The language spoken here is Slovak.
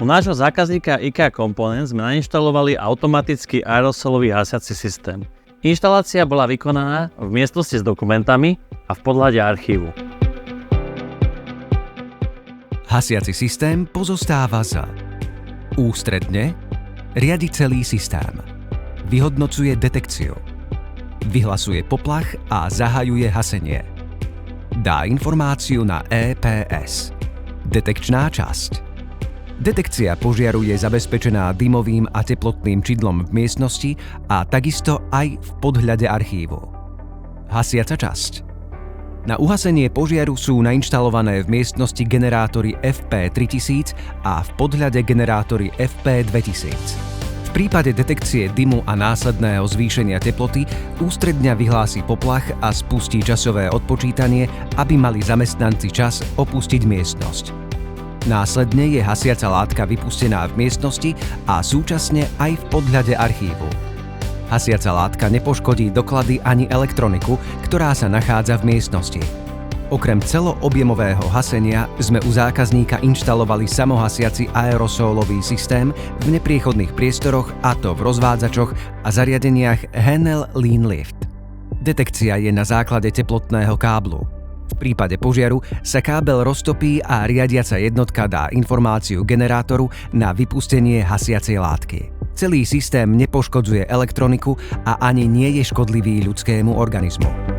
U nášho zákazníka IKEA Components sme nainštalovali automatický aerosolový hasiaci systém. Inštalácia bola vykonaná v miestnosti s dokumentami a v podhľade archívu. Hasiaci systém pozostáva z ústredne riadi celý systém, vyhodnocuje detekciu, vyhlasuje poplach a zahajuje hasenie, dá informáciu na EPS, detekčná časť. Detekcia požiaru je zabezpečená dymovým a teplotným čidlom v miestnosti a takisto aj v podhľade archívu. Hasiaca časť. Na uhasenie požiaru sú nainštalované v miestnosti generátory FP3000 a v podhľade generátory FP2000. V prípade detekcie dymu a následného zvýšenia teploty ústredňa vyhlási poplach a spustí časové odpočítanie, aby mali zamestnanci čas opustiť miestnosť. Následne je hasiaca látka vypustená v miestnosti a súčasne aj v podhľade archívu. Hasiaca látka nepoškodí doklady ani elektroniku, ktorá sa nachádza v miestnosti. Okrem celoobjemového hasenia sme u zákazníka inštalovali samohasiaci aerosolový systém v nepriechodných priestoroch, a to v rozvádzačoch a zariadeniach Henel Lean Lift. Detekcia je na základe teplotného káblu. V prípade požiaru sa kábel roztopí a riadiaca jednotka dá informáciu generátoru na vypustenie hasiacej látky. Celý systém nepoškodzuje elektroniku a ani nie je škodlivý ľudskému organizmu.